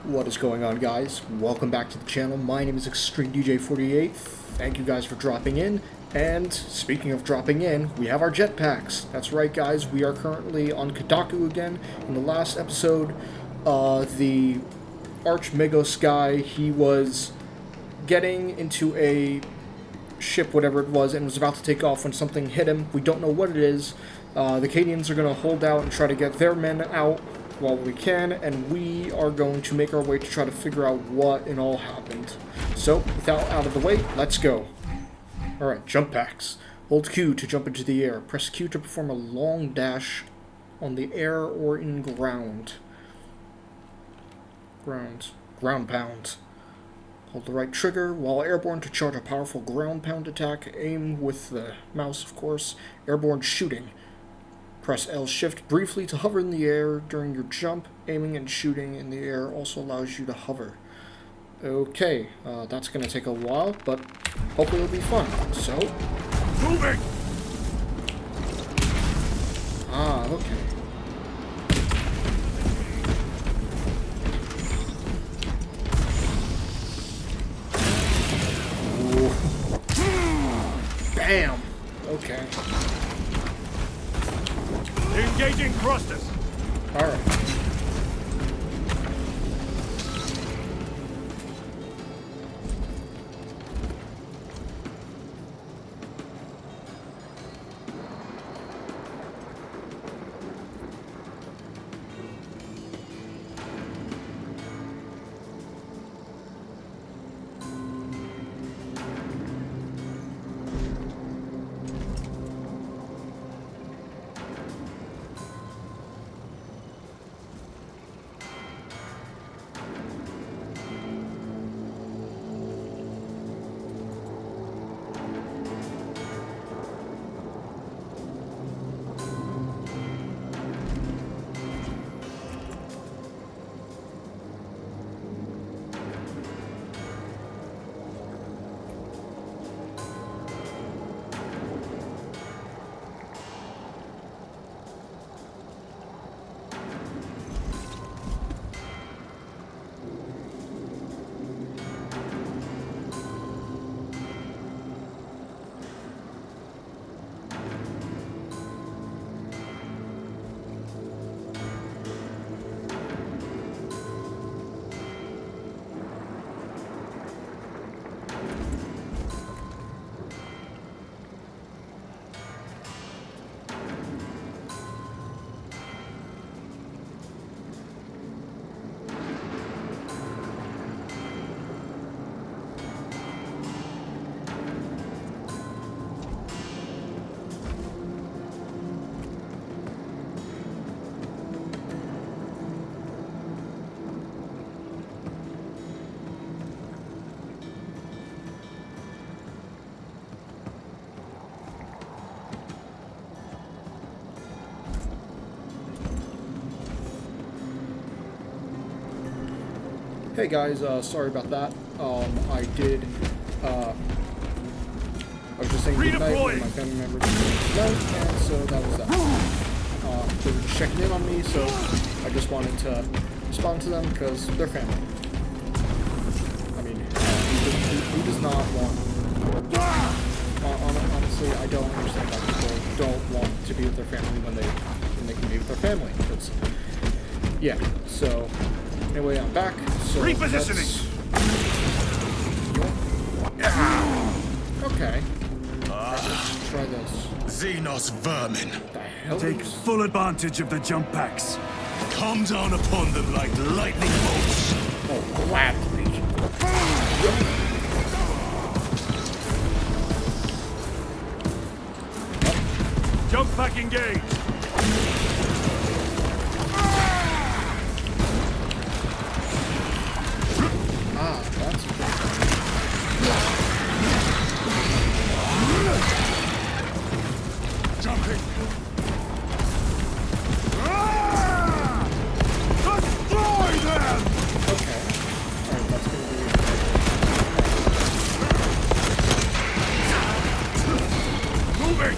What is going on, guys? Welcome back to the channel. My name is ExtremeDJ48. Thank you guys for dropping in. And speaking of dropping in, we have our jetpacks. That's right, guys. We are currently on Kadaku again. In the last episode, the Archmagos guy, he was getting into a ship, whatever it was, and was about to take off when something hit him. We don't know what it is. The Cadians are going to hold out and try to get their men out while we can, and we are going to make our way to try to figure out what and all happened. So, without out of the way, let's go. Alright, jump packs. Hold Q to jump into the air. Press Q to perform a long dash on the air or in ground. Ground pound. Hold the right trigger while airborne to charge a powerful ground pound attack. Aim with the mouse, of course. Airborne shooting. Press L shift briefly to hover in the air during your jump. Aiming and shooting in the air also allows you to hover. Okay, that's going to take a while, but hopefully it'll be fun. So, moving! Okay. Bam! Okay. Engaging thrusters. Alright. Hey guys, sorry about that. I was just saying good night with my family members tonight, and so that was that. They were just checking in on me, so I just wanted to respond to them because they're family. I mean, who does not want? Honestly, I don't understand why people don't want to be with their family when they can be with their family. Because, yeah. So anyway, I'm back. So repositioning. Okay. Let's try this. Xenos vermin. Take full advantage of the jump packs. Come down upon them like lightning bolts. Oh, gladly. Jump pack engaged. Jumping. Destroy them! Okay. Alright, that's gonna be... Moving!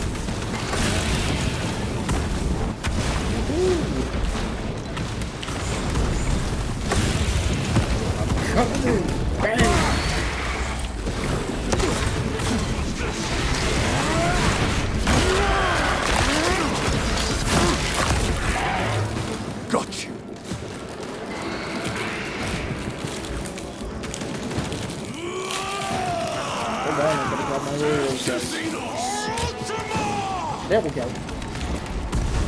There we go.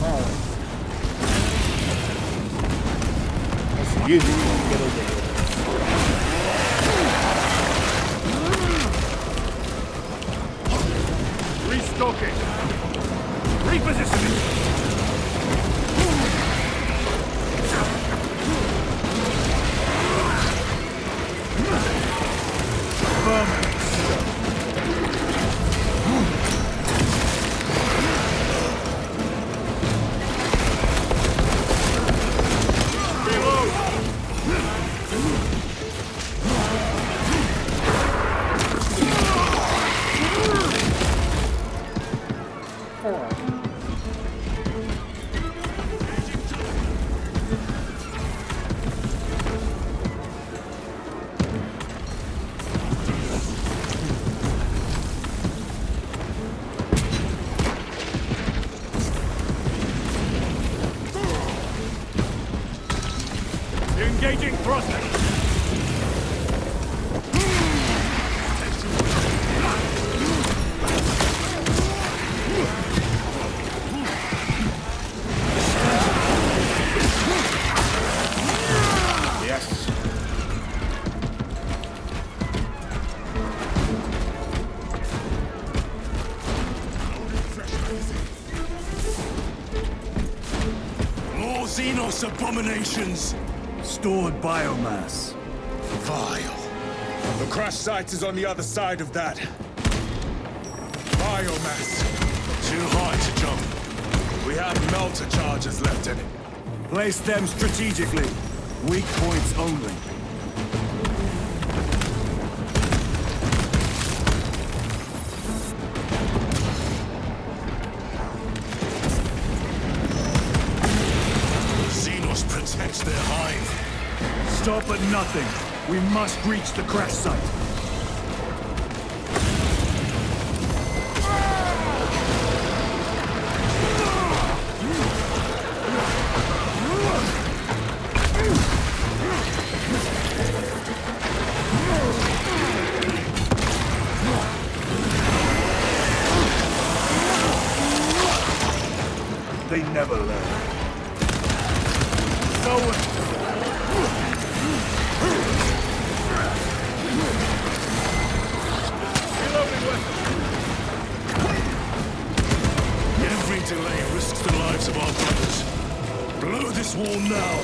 Alright. That's easy to get over here. Restocking. Repositioning. Engaging thrusters. Yes. More Xenos abominations! Stored biomass. Vile. The crash site is on the other side of that. Biomass. Too high to jump. We have melter charges left in it. Place them strategically. Weak points only. Xenos protects their hive. Stop at nothing. We must reach the crash site. They never learn. Every delay risks the lives of our brothers. Blow this wall now.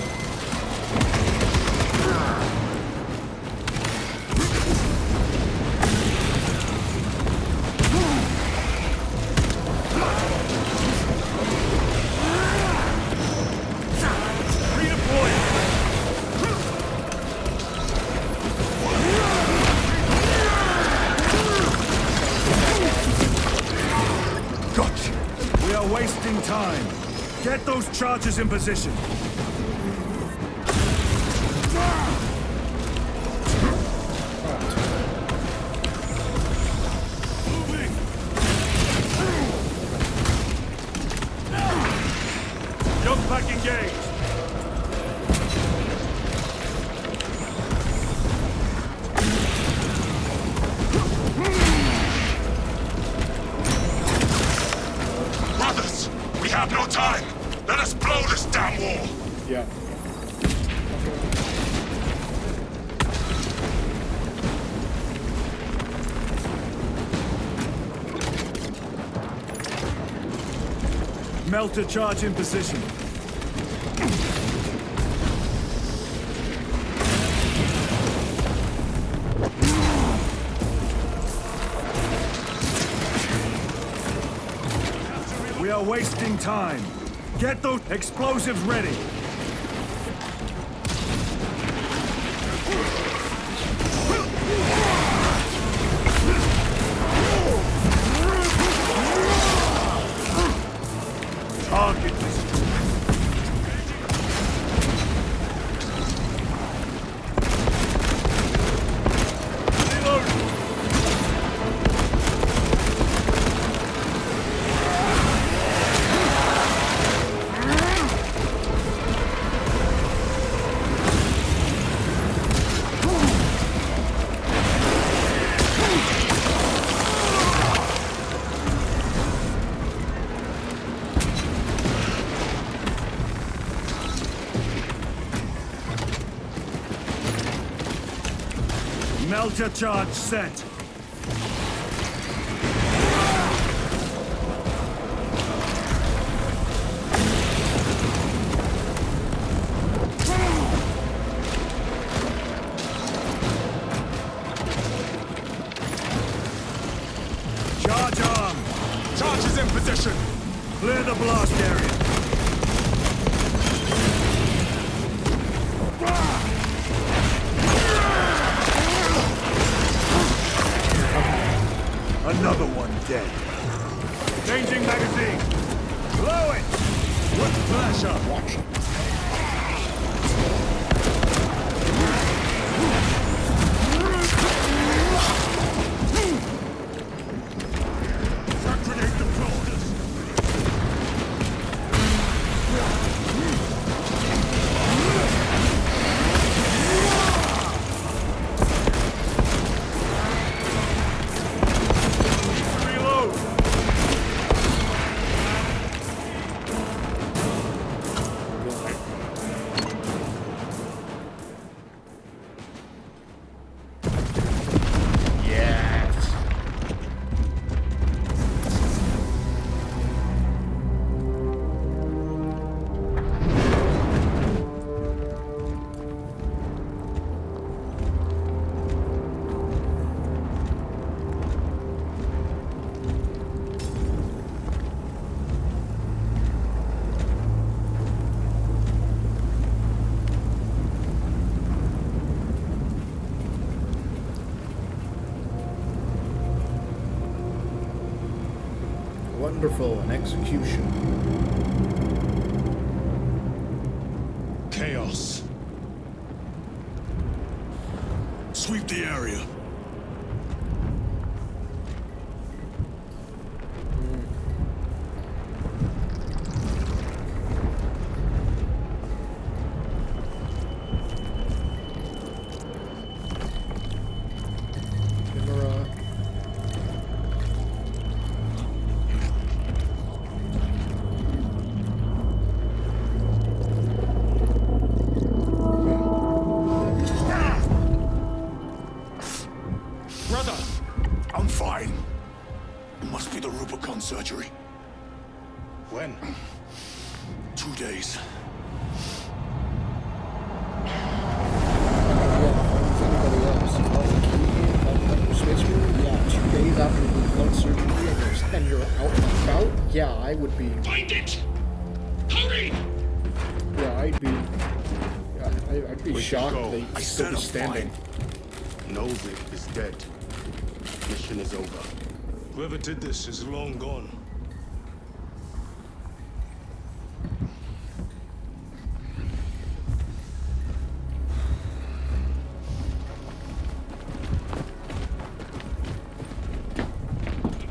We are wasting time. Get those charges in position. Moving! Jump pack engaged. Brothers, we have no time. Let us blow this damn wall. Yeah. Melter charge in position. We are wasting time. Get those explosives ready. Target destroyed. Melter charge set. Charge arm. Charge is in position. Clear the blast area. Another one dead. Changing magazine. Blow it! With pleasure. Watch it. Frag grenade deployed. Reload. Yes. Wonderful, an execution. Chaos. Sweep the area. Camera. Brother! I'm fine. It must be the Rubicon surgery. When? 2 days. Yeah, 2 days after the blood surgery and you're out and about, yeah, I would be. Find it! Hurry! Yeah, I'd be We shocked should go. they'd I still said be I'm standing. Nozick is dead. Mission is over. Whoever did this is long gone.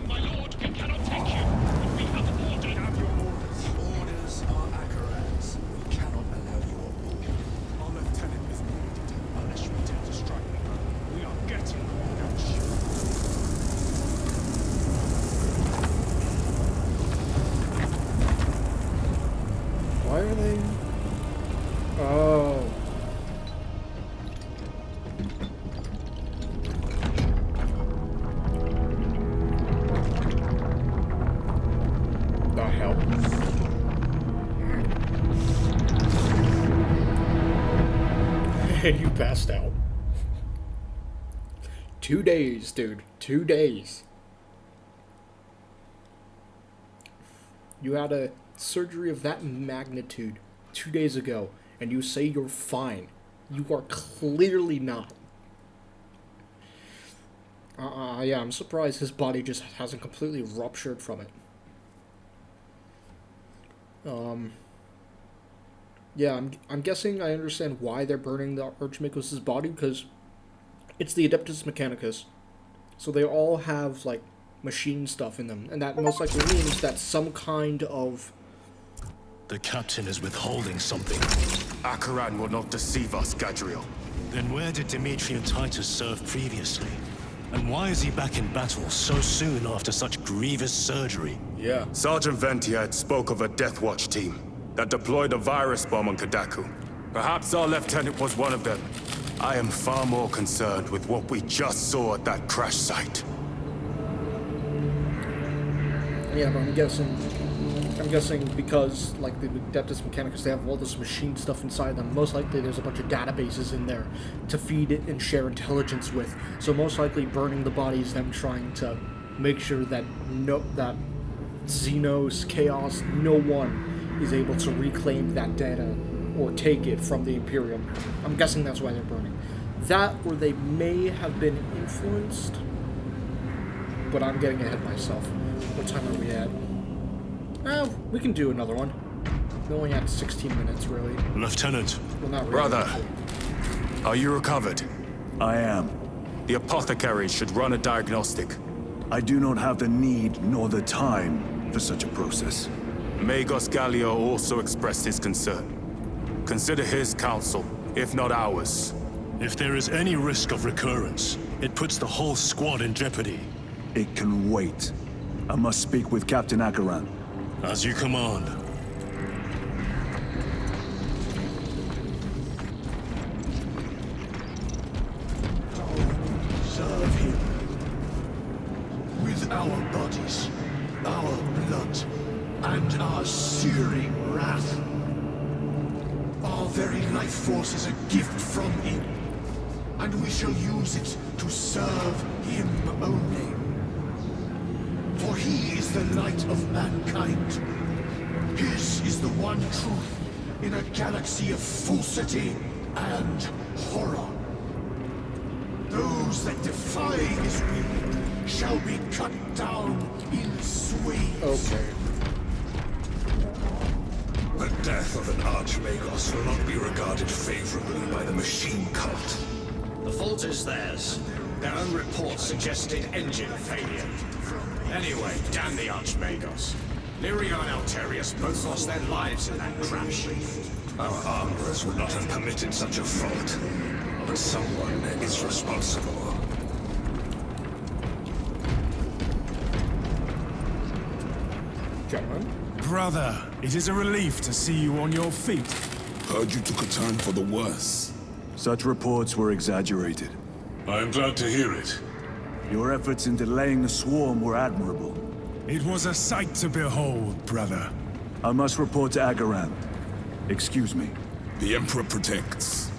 My lord, we cannot take you. We have ordered. Have your orders. Orders are Avarax. We cannot allow you aboard. Our lieutenant is needed unless you intend to strike me. We are getting that ship. Why are they? Oh. The hell? You passed out. 2 days, dude. 2 days. You had a surgery of that magnitude 2 days ago, and you say you're fine. You are clearly not. Yeah, I'm surprised his body just hasn't completely ruptured from it. Yeah, I'm guessing I understand why they're burning the Archmagos' body, because it's the Adeptus Mechanicus. So they all have, like, machine stuff in them, and that most likely means that some kind of... The captain is withholding something. Akaran will not deceive us, Gadriel. Then where did Dimitri and Titus serve previously? And why is he back in battle so soon after such grievous surgery? Yeah. Sergeant Ventiad spoke of a Death Watch team that deployed a virus bomb on Kadaku. Perhaps our lieutenant was one of them. I am far more concerned with what we just saw at that crash site. Yeah, but I'm guessing because, like, the Adeptus Mechanicus, they have all this machine stuff inside them. Most likely there's a bunch of databases in there to feed it and share intelligence with. So most likely burning the body is them trying to make sure that that Xenos, Chaos, no one is able to reclaim that data or take it from the Imperium. I'm guessing that's why they're burning. That, or they may have been influenced, but I'm getting ahead myself. What time are we at? Oh, we can do another one. We only had 16 minutes, really. Lieutenant. Well, not really. Brother, are you recovered? I am. The apothecary should run a diagnostic. I do not have the need nor the time for such a process. Magos Gallio also expressed his concern. Consider his counsel, if not ours. If there is any risk of recurrence, it puts the whole squad in jeopardy. It can wait. I must speak with Captain Akaran. As you command. Serve him. With our bodies, our blood, and our searing wrath. Our very life force is a gift from him, and we shall use it to serve him only. For he is the light of mankind. His is the one truth in a galaxy of falsity and horror. Those that defy his will shall be cut down in swathes. Okay. The death of an Archmagos will not be regarded favorably by the machine cult. The fault is theirs. Their own report suggested engine failure. Anyway, damn the Archmagos. Lyria and Alterius both lost their lives in that crash. Our armorers would not have permitted such a fault. But someone is responsible. Gentlemen. Brother, it is a relief to see you on your feet. Heard you took a turn for the worse. Such reports were exaggerated. I am glad to hear it. Your efforts in delaying the swarm were admirable. It was a sight to behold, brother. I must report to Akaran. Excuse me. The Emperor protects.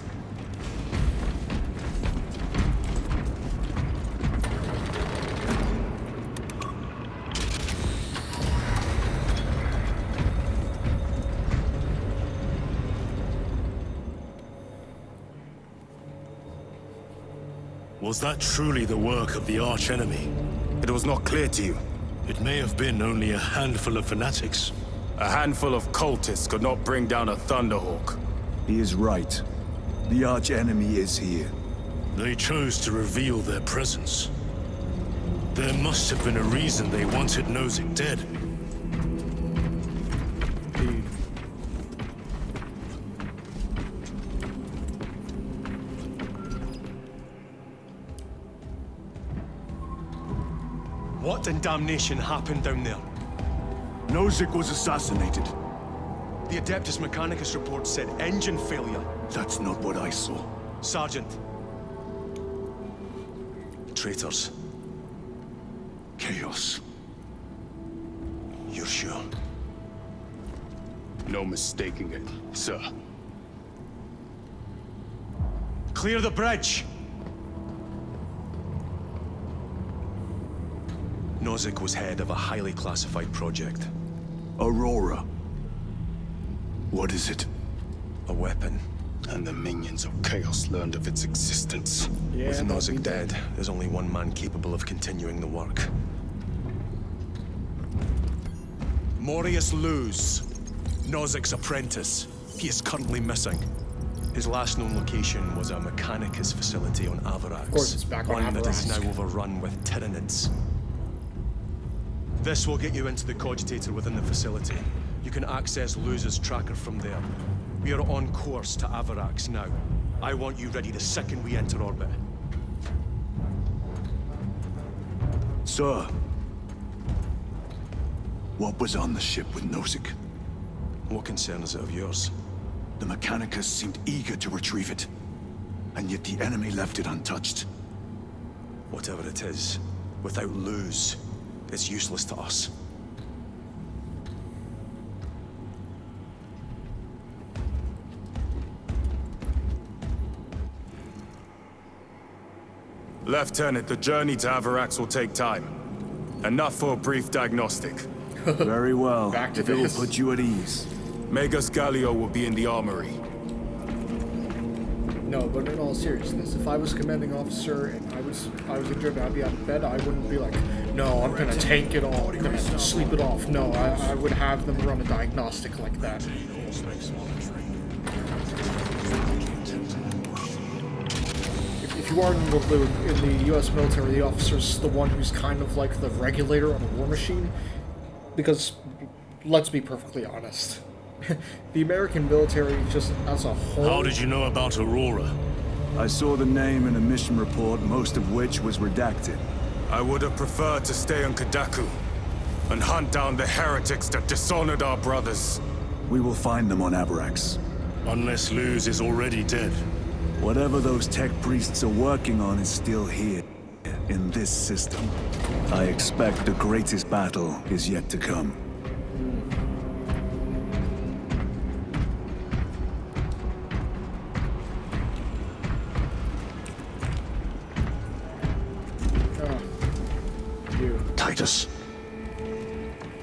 Was that truly the work of the archenemy? It was not clear to you. It may have been only a handful of fanatics. A handful of cultists could not bring down a Thunderhawk. He is right. The arch-enemy is here. They chose to reveal their presence. There must have been a reason they wanted Nozick dead. What in damnation happened down there? Nozick was assassinated. The Adeptus Mechanicus report said engine failure. That's not what I saw. Sergeant. Traitors. Chaos. You're sure? No mistaking it, sir. Clear the bridge! Nozick was head of a highly classified project. Aurora. What is it? A weapon. And the minions of Chaos learned of its existence. Yeah, With that'd be Nozick dead, there's only one man capable of continuing the work. Morias Leuze, Nozick's apprentice. He is currently missing. His last known location was a Mechanicus facility on Avarax. Of course, it's back on one that is Avarax. now overrun with Tyranids. This will get you into the cogitator within the facility. You can access Leuze's tracker from there. We are on course to Avarax now. I want you ready the second we enter orbit. Sir. What was on the ship with Nozick? What concern is it of yours? The Mechanicus seemed eager to retrieve it. and yet the enemy left it untouched. Whatever it is, without Leuze, it's useless to us. Lieutenant, the journey to Avarax will take time. Enough for a brief diagnostic. Very well. Back to if it will this. put you at ease. Magus Galio will be in the armory. No, but in all seriousness, if I was commanding officer and I was injured and I'd be out of bed, I wouldn't be like, no, I'm gonna tank it all, I'm gonna sleep it off. No, I would have them run a diagnostic like that. If you are in the U.S. military, the officer's the one who's kind of like the regulator on a war machine, because let's be perfectly honest. The American military, just as a whole... How did you know about Aurora? I saw the name in a mission report, most of which was redacted. I would have preferred to stay on Kadaku and hunt down the heretics that dishonored our brothers. We will find them on Avarax. Unless Leuze is already dead. Whatever those tech priests are working on is still here, in this system. I expect the greatest battle is yet to come. Titus,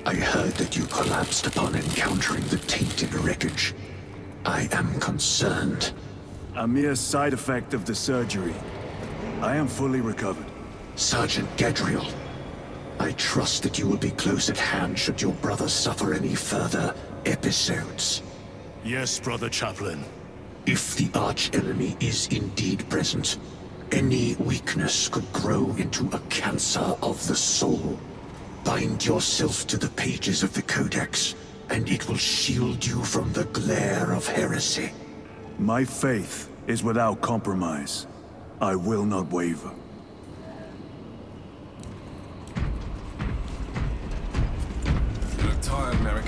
I heard that you collapsed upon encountering the tainted wreckage. I am concerned. A mere side effect of the surgery. I am fully recovered. Sergeant Gadriel, I trust that you will be close at hand should your brother suffer any further episodes. Yes, Brother Chaplain. If the arch-enemy is indeed present, any weakness could grow into a cancer of the soul. Bind yourself to the pages of the Codex, and it will shield you from the glare of heresy. My faith is without compromise. I will not waver. You look tired, Merrick.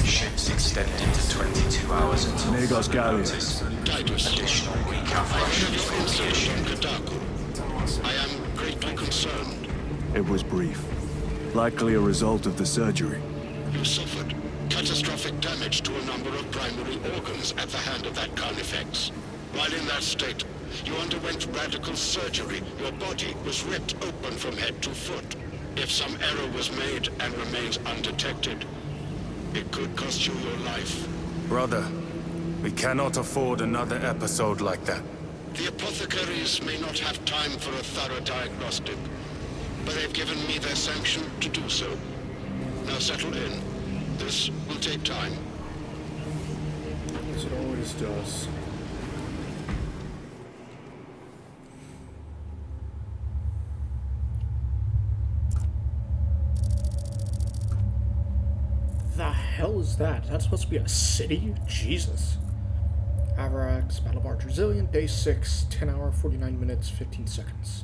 Ships extended to 22 hours until Archmagos further Nozick. notice. Titus, Additional recap rushes your will be incident on issued. Kadaku. I am greatly concerned. It was brief. Likely a result of the surgery. You suffered catastrophic damage to a number of primary organs at the hand of that Carnifex. While in that state, you underwent radical surgery. Your body was ripped open from head to foot. If some error was made and remains undetected, it could cost you your life. Brother, we cannot afford another episode like that. The apothecaries may not have time for a thorough diagnostic, but they've given me their sanction to do so. Now settle in. This will take time. As it always does. The hell is that? That's supposed to be a city? Jesus. Avarax, Battle Barge Resilient, Day 6, 10 hour, 49 minutes, 15 seconds.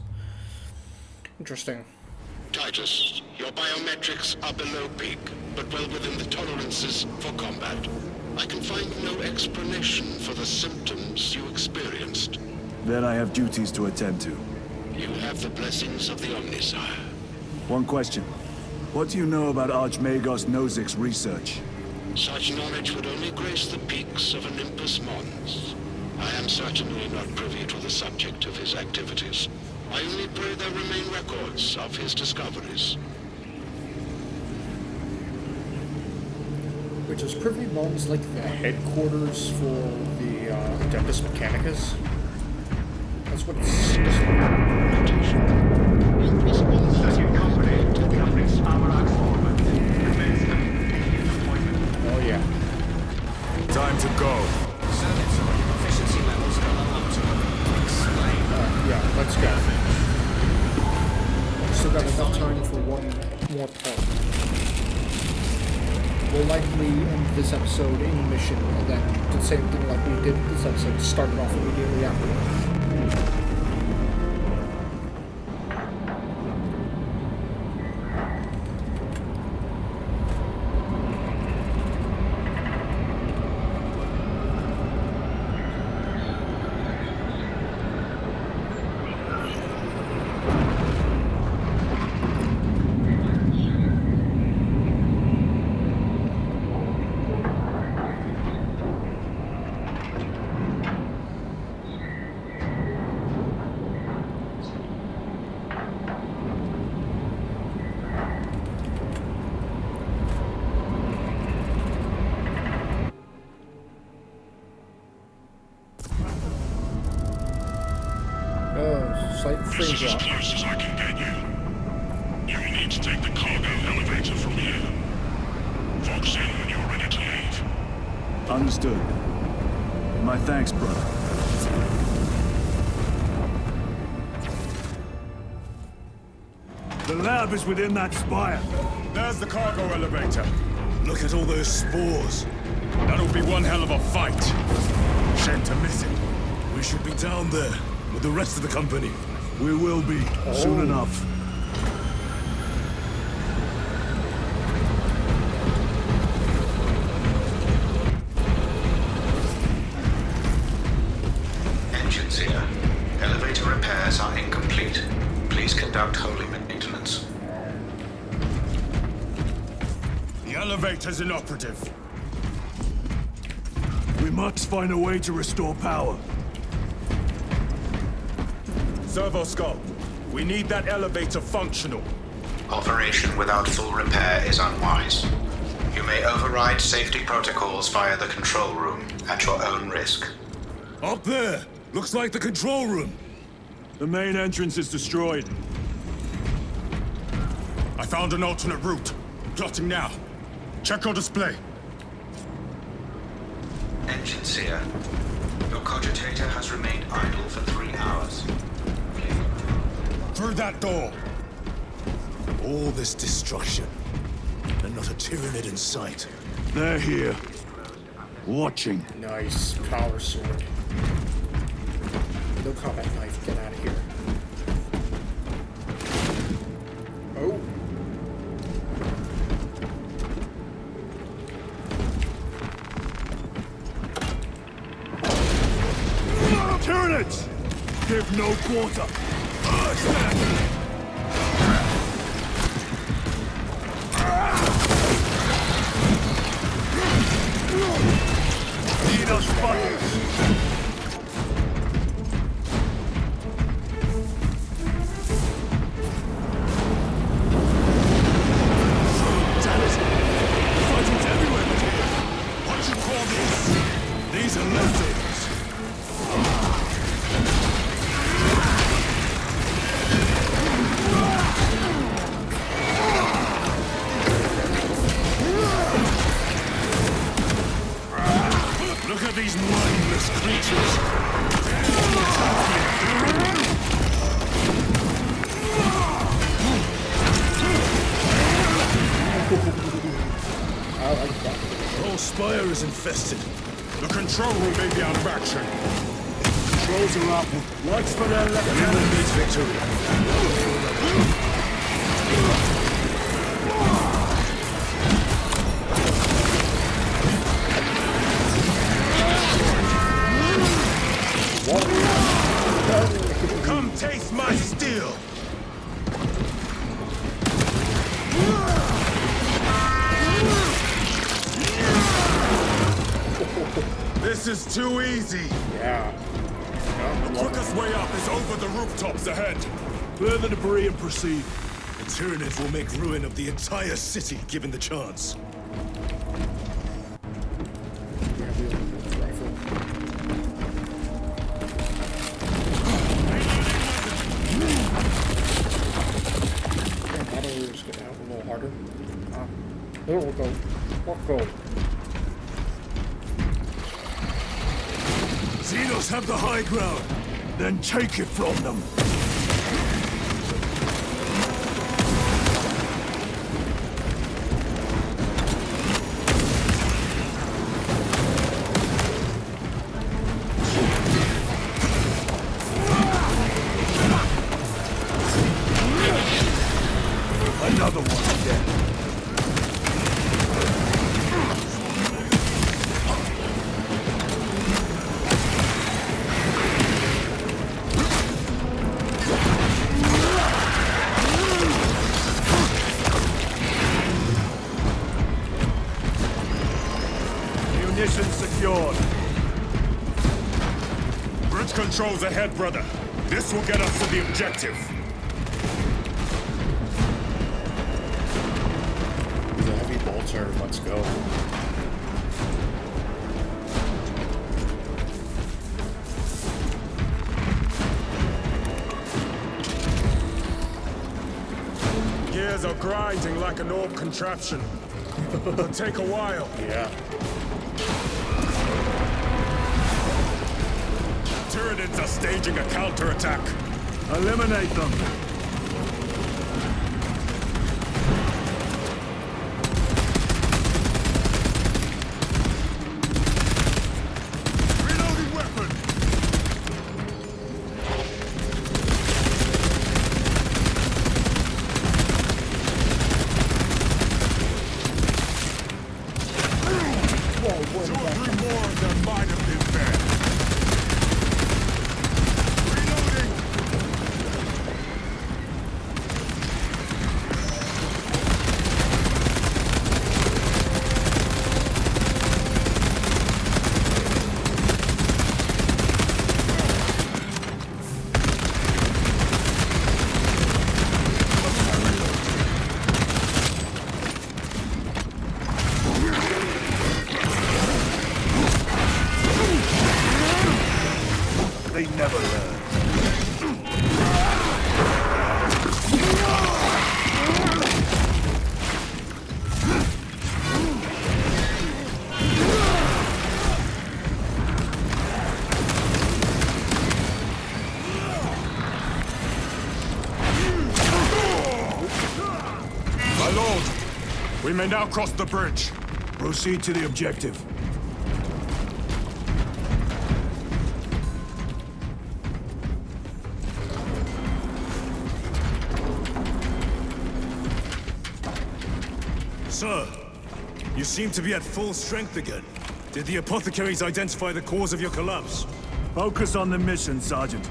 Interesting. Titus, your biometrics are below peak, but well within the tolerances for combat. I can find no explanation for the symptoms you experienced. Then I have duties to attend to. You have the blessings of the Omnisire. One question. What do you know about Archmagos Nozick's research? Such knowledge would only grace the peaks of Olympus Mons. I am certainly not privy to the subject of his activities. I only pray there remain records of his discoveries. Which is Privy Mons like the headquarters for the Adeptus Mechanicus? That's what it seems like. Oh yeah. Time to go. Efficiency levels go up to explain. Yeah, let's go. Still got enough time for one more part. We'll likely end this episode in a mission, and then do the same thing like we did this episode, start it off immediately after. Alright, frame This is as drop. close as I can get you. You will need to take the cargo elevator from here. Fox in when you're ready to leave. Understood. My thanks, brother. The lab is within that spire. There's the cargo elevator. Look at all those spores. That'll be one hell of a fight. Shame to miss it. We should be down there with the rest of the company. We will be, soon enough. Engines here. Elevator repairs are incomplete. Please conduct holy maintenance. The elevator's inoperative. We must find a way to restore power. Servo Skull, we need that elevator functional. Operation without full repair is unwise. You may override safety protocols via the control room at your own risk. Up there! Looks like the control room. The main entrance is destroyed. I found an alternate route. Plotting now. Check your display. Engines here. Your cogitator has remained idle for 3 hours. Through that door. All this destruction, and not a Tyranid in sight. They're here. Watching. Nice. Power sword. No combat knife. Get out of here. Oh. Tyranids! Give no quarter. Need us fighters. Fighting's everywhere but here. What do you call this? These are leftovers. Look at these mindless creatures. I like that. The whole spire is infested. The control room may be out of action. Controls are up. Lights for their left. Anyone needs victory. Come taste my steel. This is too easy. Yeah. The quickest way up is over the rooftops ahead. Clear the debris and proceed. The Tyranid will make ruin of the entire city given the chance. There we go. What go? Xenos have the high ground. Then take it from them. Another one dead. Munition secured. Bridge controls ahead, brother. This will get us to the objective. The heavy bolter. Let's go. gears are grinding like an orb contraption. It'll take a while. Yeah. Tyranids are staging a counterattack. Eliminate them. Reloading weapon. Two or three more of them might have been there. Reloading. They never learn. My lord, we may now cross the bridge. Proceed to the objective. Sir, you seem to be at full strength again. Did the apothecaries identify the cause of your collapse? Focus on the mission, Sergeant.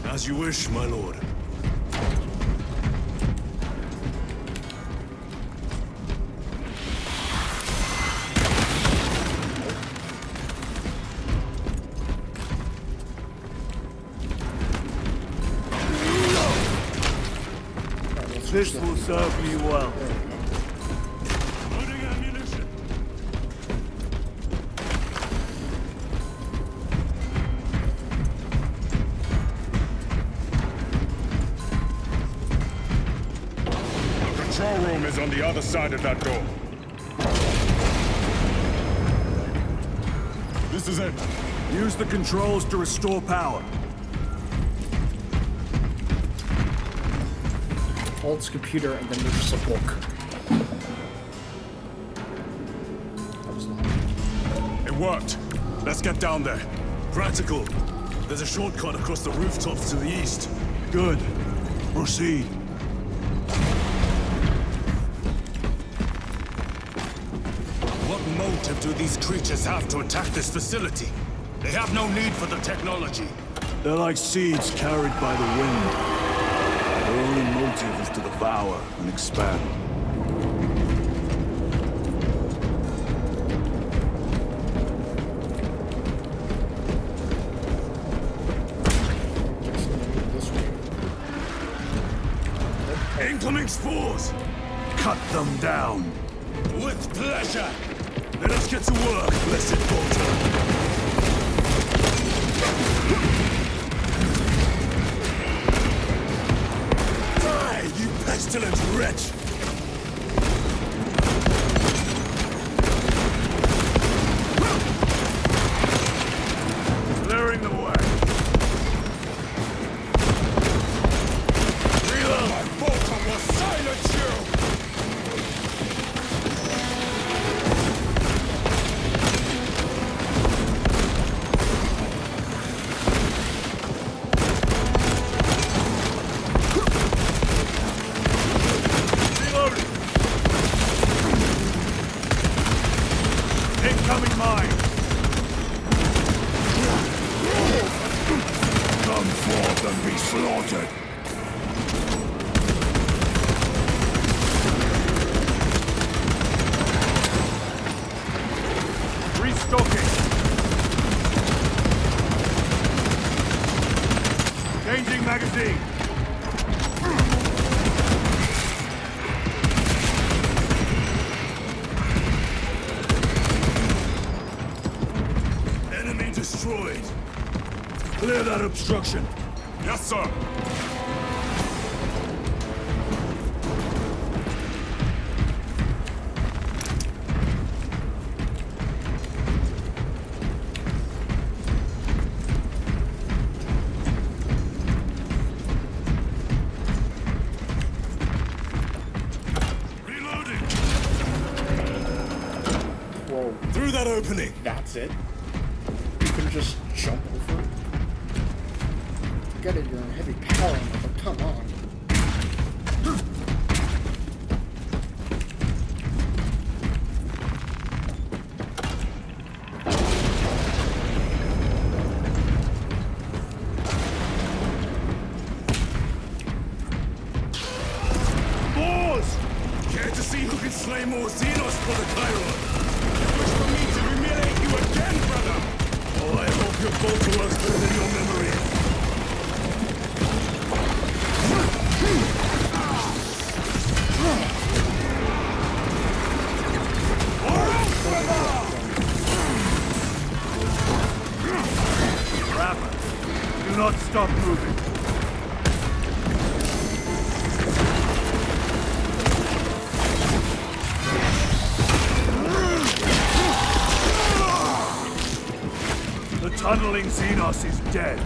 As you wish, my lord. This will serve me well. Loading ammunition. The control room is on the other side of that door. This is it. Use the controls to restore power. Alt's computer, and then there's a book. That was not. It worked. Let's get down there. Practical. There's a shortcut across the rooftops to the east. Good. Proceed. What motive do these creatures have to attack this facility? They have no need for the technology. They're like seeds carried by the wind. Their only motive is to devour and expand. This way. Incoming spores! Cut them down. With pleasure! Let us get to work, blessed Bolter! You pestilent wretch! Clearing the way. Reload! My bolter will silence you! Incoming mine! Come forth and be slaughtered! Restocking! Changing magazine! Enemy destroyed! Clear that obstruction! Yes, sir. that opening. That's it. You can just jump over it. Get it, you're in heavy power, but come on. Care to see who can slay more Xenos for the Chiron? Wish for me to humiliate you again, brother? Oh, I hope your bolter works better than your memory. Rapper, do not stop moving. The tunneling Xenos is dead.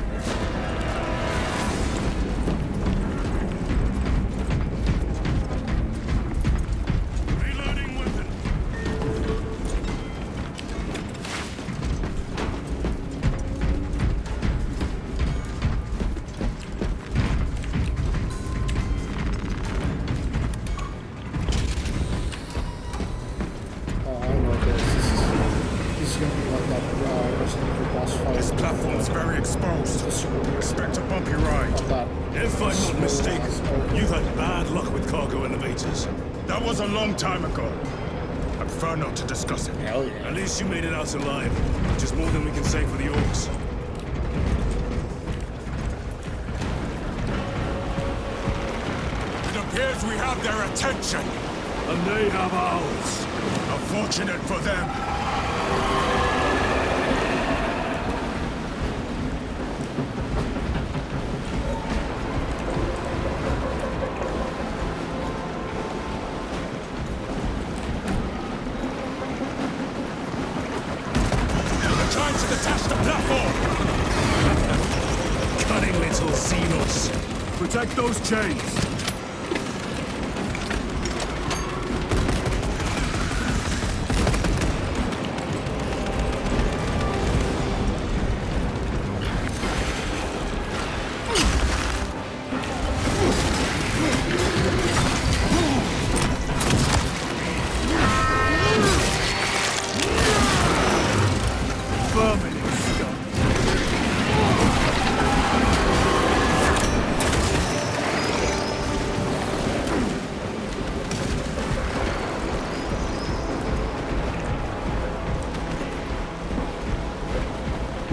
Reloading weapon. Oh, I know this. This is gonna be like that Resident Evil boss fight. This platform's very exposed. Expect a bumpy ride. If I'm not mistaken, you've had bad luck with cargo elevators. That was a long time ago. I prefer not to discuss it. Hell yeah. At least you made it out alive, which is more than we can say for the orcs. It appears we have their attention. And they have ours. Unfortunate for them. They're trying to detach the platform! Cunning little Xenos. Protect those chains.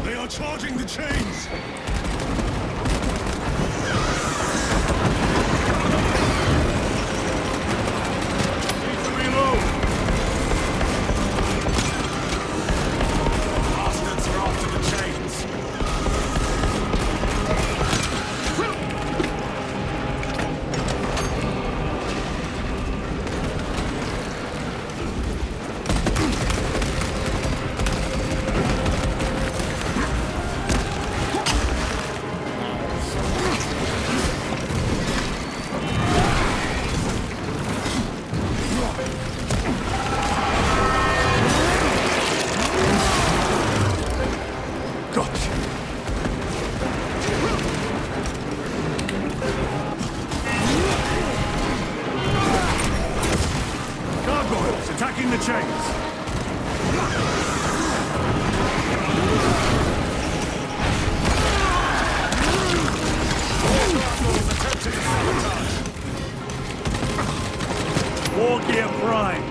They are charging the chains! Need to reload! Bastards are after the chains. Gargoyles attacking the chains. War Gear Prime.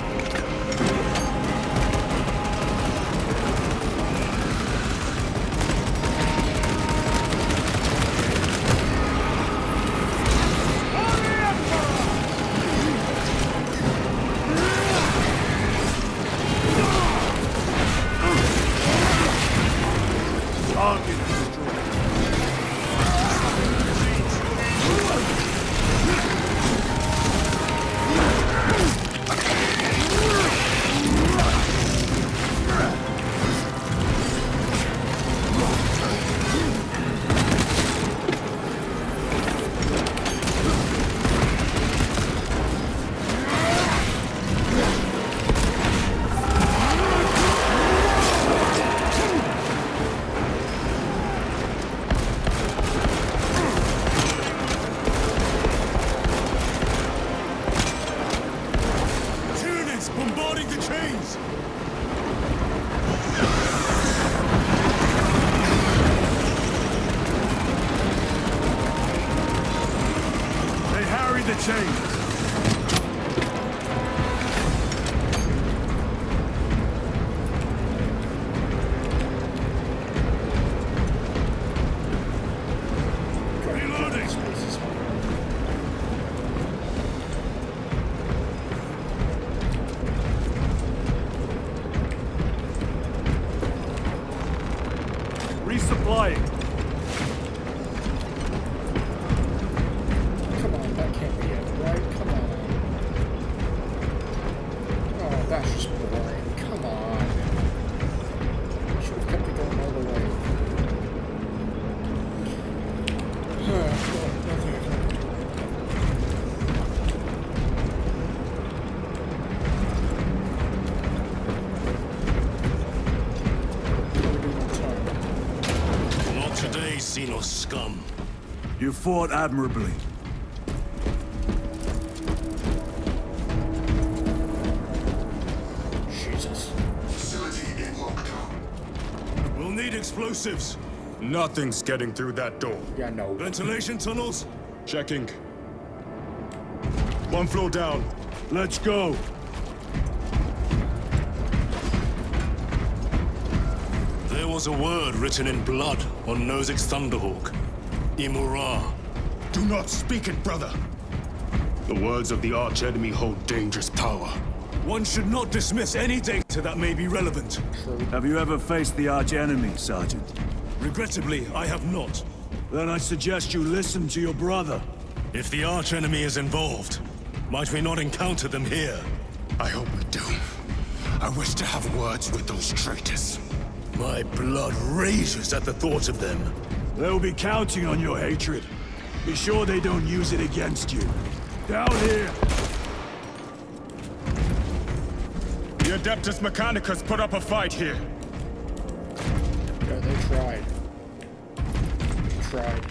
Target destroyed. chains. Resupplying. Come on, that can't be it, right? Come on. Oh, that's just boring. Come on. Should have kept it going all the way. Well, nothing I can do. Today, Xenos scum. You fought admirably. Jesus. Facility in lockdown. We'll need explosives. Nothing's getting through that door. Yeah, no. Ventilation tunnels? Checking. One floor down. Let's go. There was a word written in blood on Nozick's Thunderhawk. Imura. Do not speak it, brother. The words of the archenemy hold dangerous power. One should not dismiss any data that may be relevant. Have you ever faced the archenemy, Sergeant? Regrettably, I have not. Then I suggest you listen to your brother. If the archenemy is involved, might we not encounter them here? I hope we do. I wish to have words with those traitors. My blood rages at the thought of them. They'll be counting on your hatred. Be sure they don't use it against you. Down here! The Adeptus Mechanicus put up a fight here. Yeah, they tried. They tried.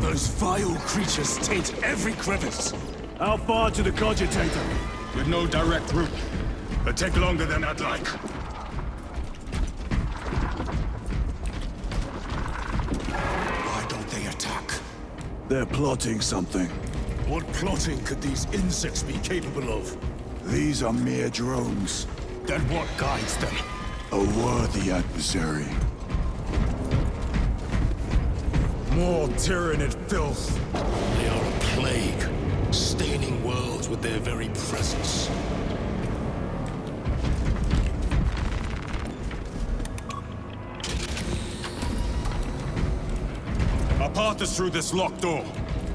Those vile creatures taint every crevice. How far to the cogitator? With no direct route. It'll take longer than I'd like. Why don't they attack? They're plotting something. What plotting could these insects be capable of? These are mere drones. Then what guides them? A worthy adversary. More tyrannid filth. They are a plague, staining worlds with their very presence. Our path is through this locked door.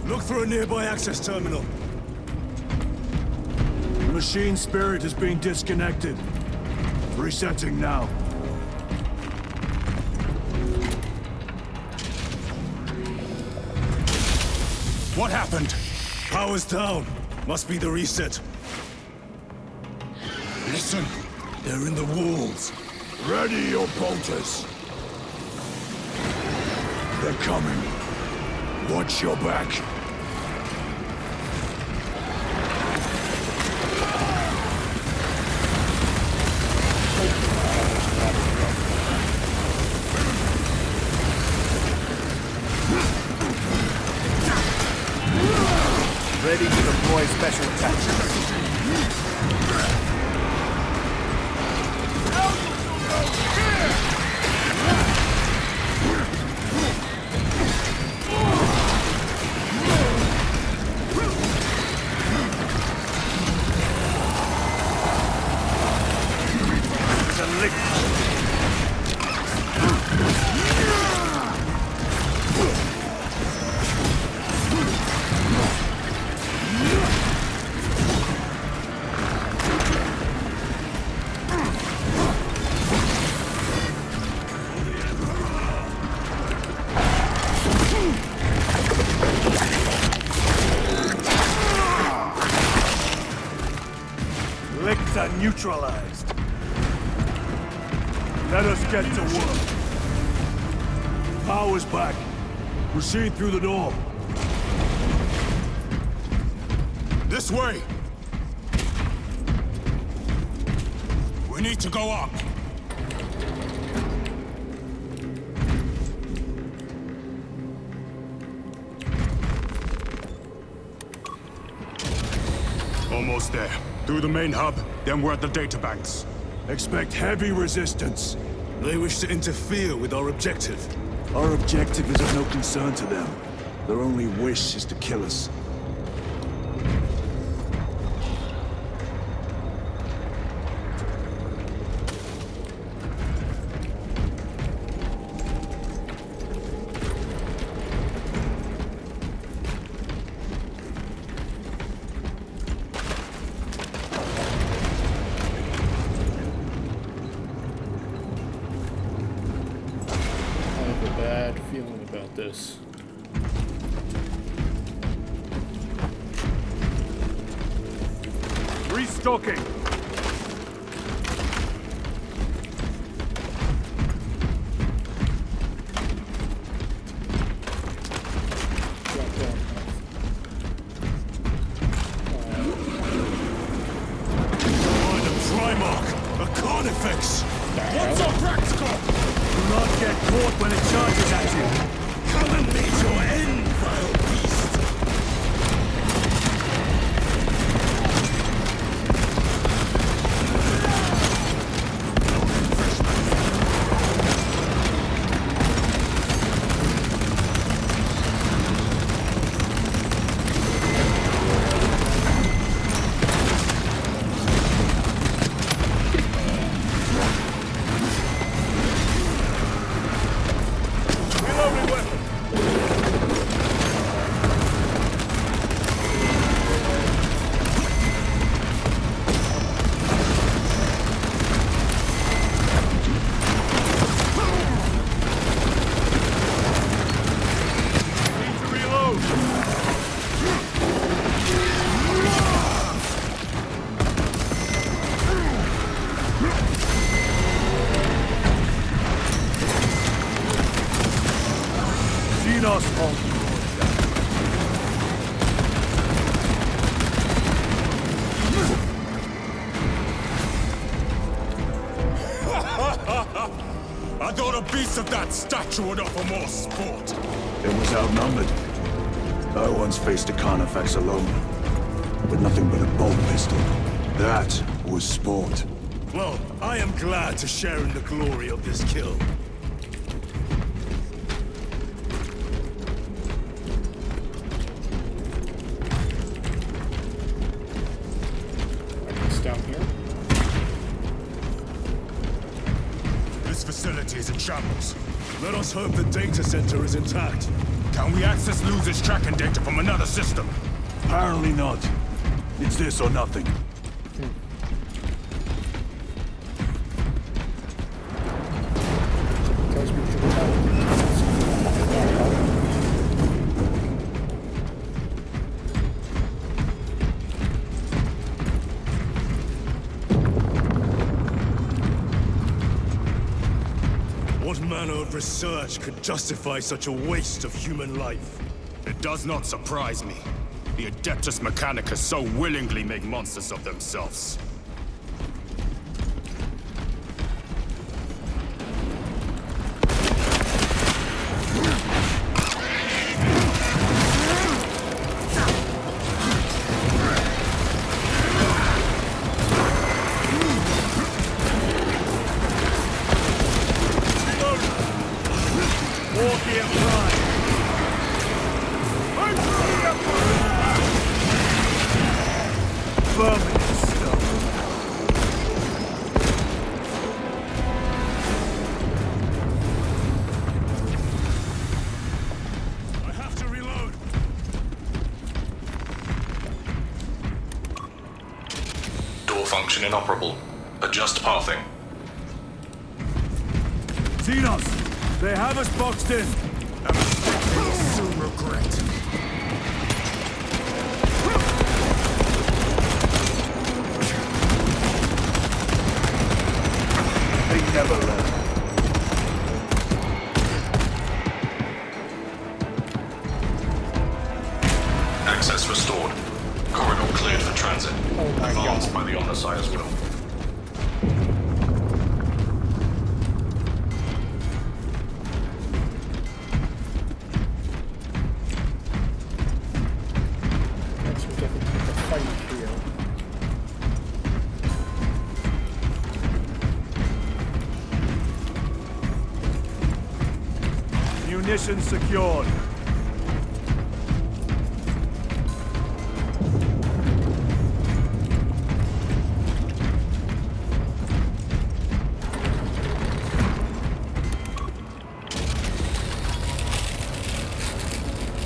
Look for a nearby access terminal. The machine spirit is being disconnected. Resetting now. What happened? Power's down. Must be the reset. Listen. They're in the walls. Ready your bolters. They're coming. Watch your back. Ready to deploy special tactics. Neutralized. Let us get to work. Power's back. Proceed through the door. This way! We need to go up. almost there. Through the main hub, then we're at the databanks. Expect heavy resistance. They wish to interfere with our objective. Our objective is of no concern to them. Their only wish is to kill us. Bad feeling about this. Restocking. Find a Trimarch, a Carnifex. What's our practical? Do not get caught when it charges at you. Come and meet your end, vile beast! I thought a beast of that stature would offer more sport. It was outnumbered. I once faced a Carnifex alone, with nothing but a bolt pistol. That was sport. Well, I am glad to share in the glory of this kill. Down here. This facility is in shambles. Let us hope the data center is intact. Can we access Leuze's tracking data from another system? Apparently not. It's this or nothing. What manner of research could justify such a waste of human life? It does not surprise me. The Adeptus Mechanicus so willingly make monsters of themselves. Function inoperable. Adjust pathing. Xenos! They have us boxed in! A mistake they will soon regret. They never learn. Access restored. Corridor cleared for transit. Advanced by the Omnissiah's will. Next we get the fight here. Ignition secured.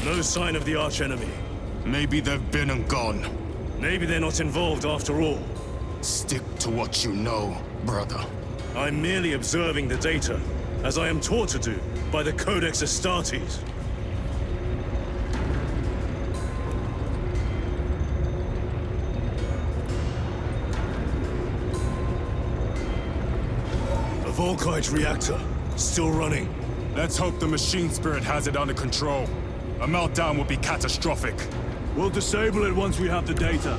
No sign of the archenemy. Maybe they've been and gone. Maybe they're not involved after all. Stick to what you know, brother. I'm merely observing the data, as I am taught to do by the Codex Astartes. A Volkite reactor, still running. Let's hope the machine spirit has it under control. A meltdown would be catastrophic. We'll disable it once we have the data.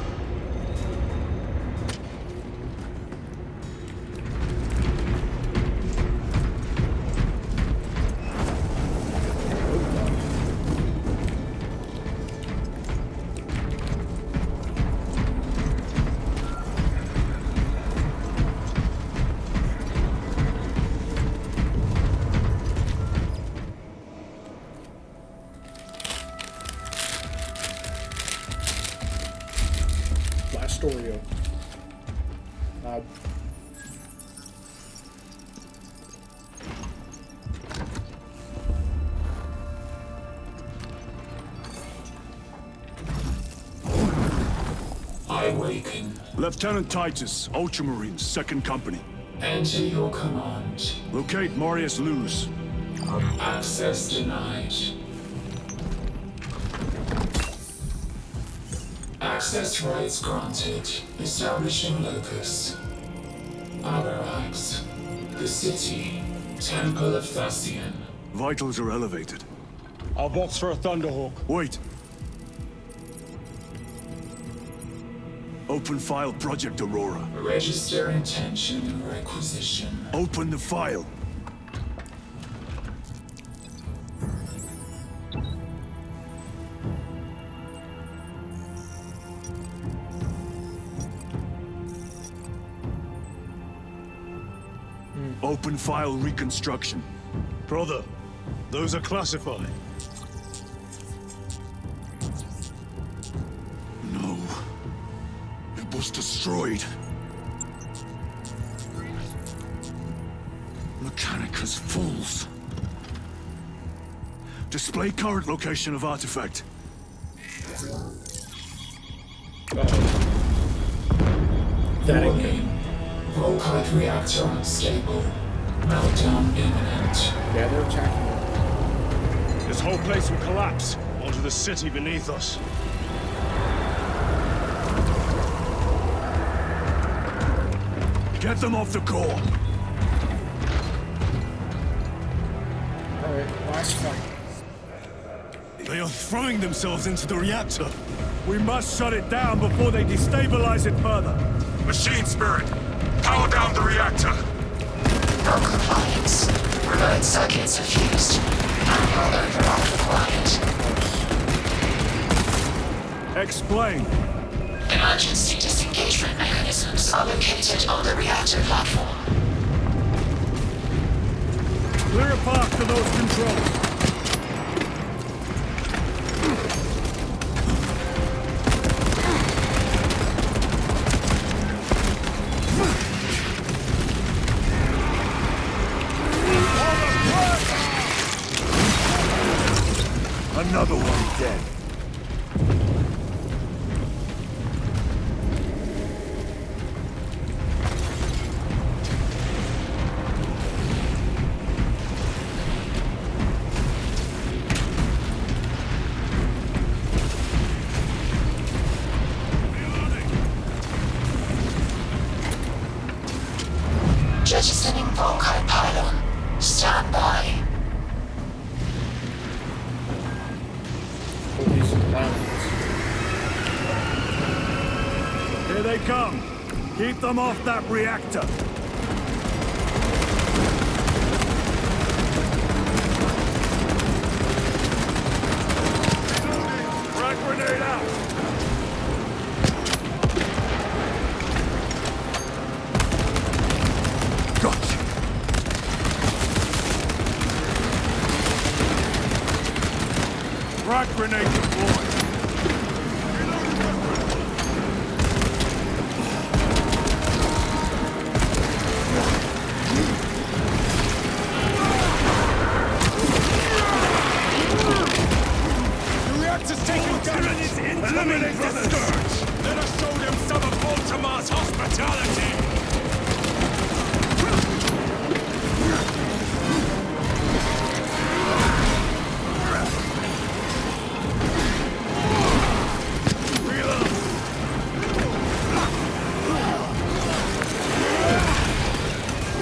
Astoria. I awaken. Lieutenant Titus, Ultramarines, 2nd Company. Enter your command. Locate Morias Leuze. Access denied. Access rights granted. Establishing locus. Avarax. The city. Temple of Thasian. Vitals are elevated. I'll box for a Thunderhawk. Wait. Open file Project Aurora. Register intention and requisition. Open the file. Open file reconstruction. Brother, those are classified. No. It was destroyed. Mechanicus fools. Display current location of artifact. Warning. Volkite reactor unstable. Meltdown imminent. Yeah, they're attacking it. This whole place will collapse onto the city beneath us. Get them off the core. Alright, last fight. They are throwing themselves into the reactor. We must shut it down before they destabilize it further. Machine spirit, power down the reactor. No compliance. Remote circuits are fused. Manual override required. Explain. Emergency disengagement mechanisms are located on the reactor platform. Clear a path to those controls. Another one dead. Jettisoning Volkite pylon. Stand by. Here they come. Keep them off that reactor. Frag grenade out. Gotcha. grenade deployed. The reactor's taking damage! Eliminate the scourge! Let us show them some of Baltimore's hospitality!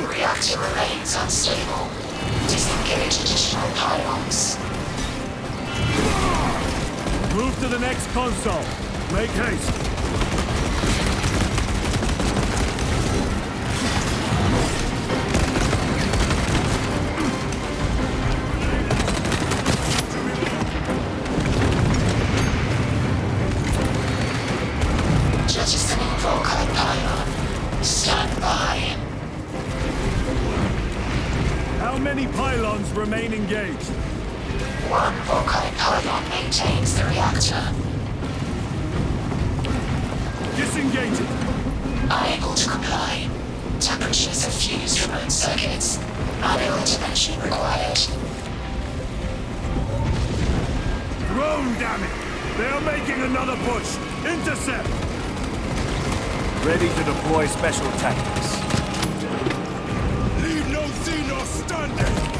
Reactor remains unstable. Disengage additional pylons. Move to the next console. Make haste. Jettisoning Volkite pylon. Stand by. How many pylons remain engaged? One Volkite pylon maintains the reactor. Disengage it. Unable to comply. Temperatures have fused remote circuits. Manual intervention required. Drone, damn it! They are making another push. Intercept. Ready to deploy special tactics. Leave no Xenos standing!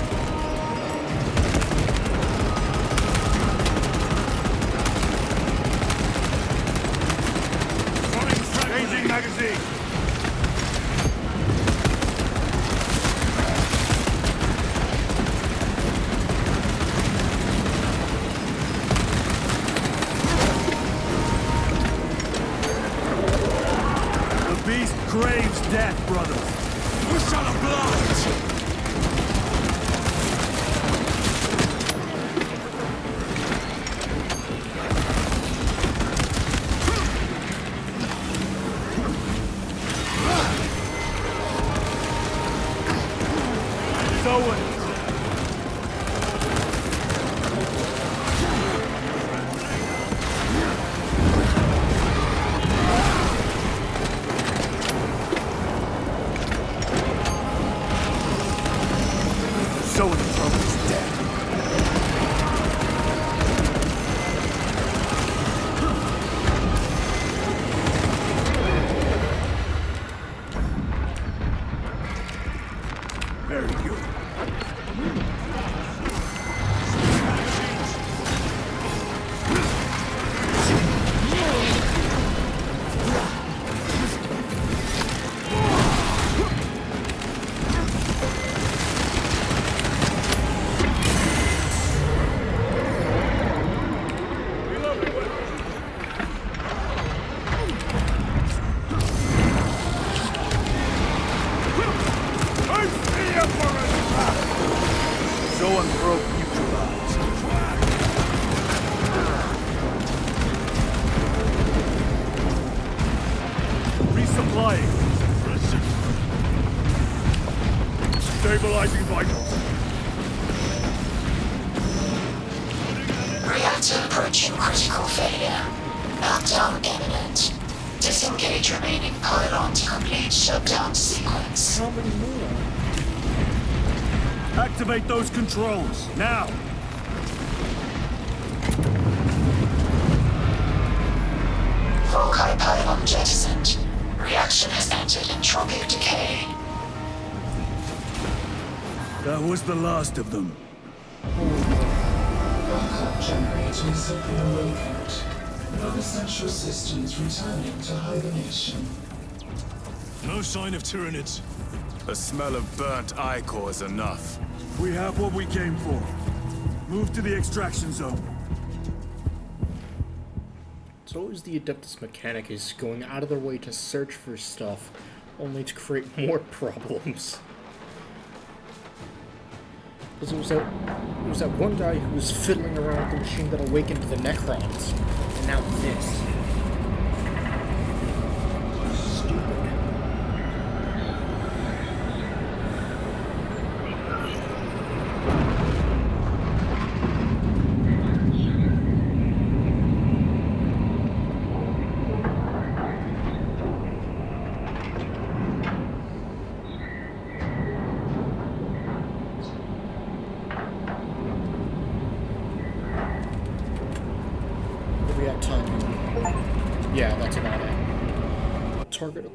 Changing magazine. The beast craves death, brothers. We shall oblige! Owen. So in trouble is dead. Very good. Stabilizing vitals. Reactor approaching critical failure. Meltdown imminent. Disengage remaining pylon to complete shutdown sequence. How many more? Activate those controls, now! Volkite pylon jettisoned. Reaction has entered entropic decay. That was the last of them. Backup generators have been awakened. Non-essential systems returning to hibernation. No sign of Tyranids. The smell of burnt ichor is enough. We have what we came for. Move to the extraction zone. It's always the Adeptus Mechanicus going out of their way to search for stuff, only to create more problems. Because it was that one guy who was fiddling around with the machine that awakened the Necrons, and now this.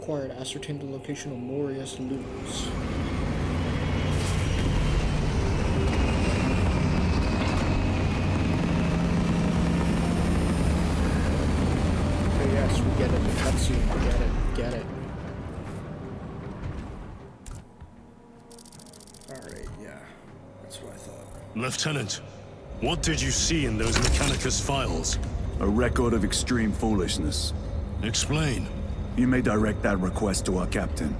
required. Ascertain the location of Morias Leuze. Okay, yes, we get it. The cutscene. Get it. Alright, yeah. That's what I thought. Lieutenant, what did you see in those Mechanicus files? A record of extreme foolishness. Explain. You may direct that request to our captain.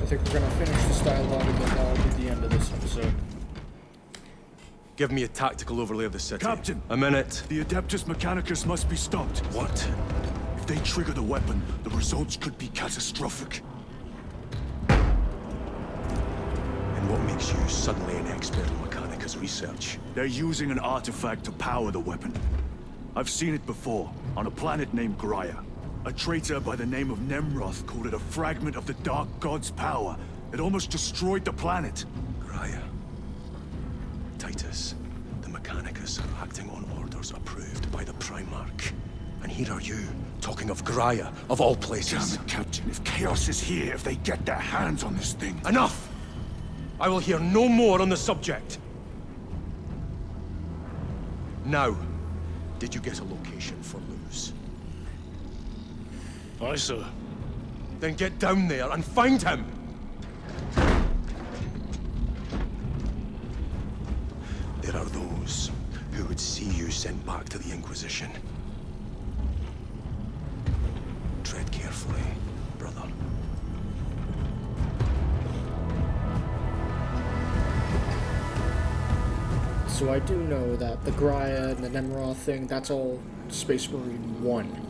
I think we're gonna finish this dialogue and then that'll be the end of this episode. Give me a tactical overlay of the city. Captain! A minute. The Adeptus Mechanicus must be stopped. What? If they trigger the weapon, the results could be catastrophic. And what makes you suddenly an expert in Mechanicus research? They're using an artifact to power the weapon. I've seen it before, on a planet named Graia. A traitor by the name of Nemroth called it a fragment of the Dark God's power. It almost destroyed the planet. Graia. Titus, the Mechanicus are acting on orders approved by the Primarch. And here are you, talking of Graia, of all places. Damn it, Captain. If Chaos is here, if they get their hands on this thing... Enough! I will hear no more on the subject. Now, did you get a location for Leuze? Aye, sir. Then get down there and find him! There are those who would see you sent back to the Inquisition. Tread carefully, brother. So I do know that the Graia and the Nemroth thing, that's all Space Marine 1.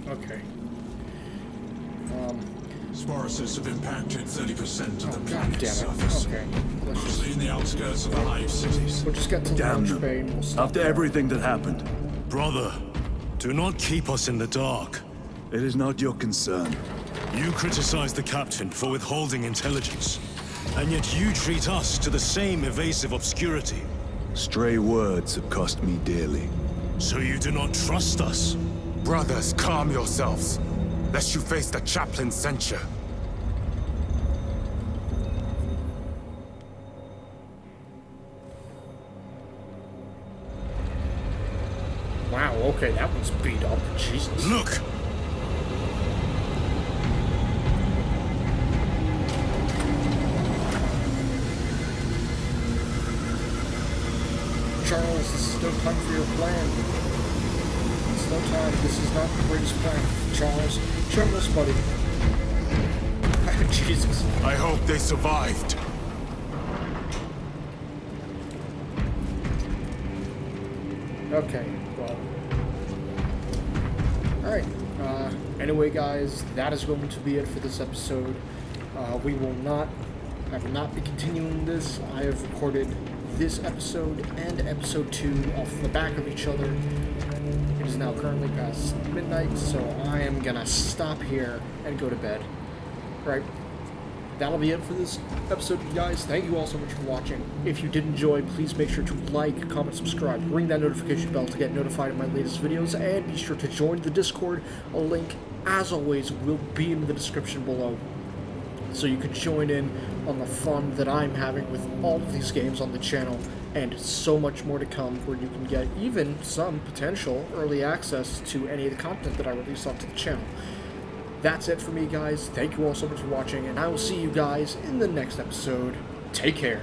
Okay. Sporocysts have impacted 30% of the God planet's damn it. surface. Okay. Mostly in the outskirts of the hive cities. We'll just get to Damn launch bay them. and we'll stop After there. everything that happened, Brother, do not keep us in the dark. it is not your concern. You criticize the captain for withholding intelligence, and yet you treat us to the same evasive obscurity. Stray words have cost me dearly. So you do not trust us? Brothers, calm yourselves, lest you face the chaplain's censure. Wow, okay, that one's beat up. Jesus. Look! Charles, this is no time for your plan. It's no time. This is not the greatest plan. Charles, buddy. Jesus. I hope they survived. Okay, well. Alright, anyway guys, that is going to be it for this episode. I will not be continuing this. I have recorded this episode and episode 2 off the back of each other. It is now currently past midnight, so I am gonna stop here and go to bed. Right. That'll be it for this episode, you guys. Thank you all so much for watching. If you did enjoy, please make sure to like, comment, subscribe, ring that notification bell to get notified of my latest videos, and be sure to join the Discord. A link, as always, will be in the description below, so you can join in on the fun that I'm having with all of these games on the channel, and so much more to come, where you can get even some potential early access to any of the content that I release onto the channel. That's it for me, guys. Thank you all so much for watching, and I will see you guys in the next episode. Take care.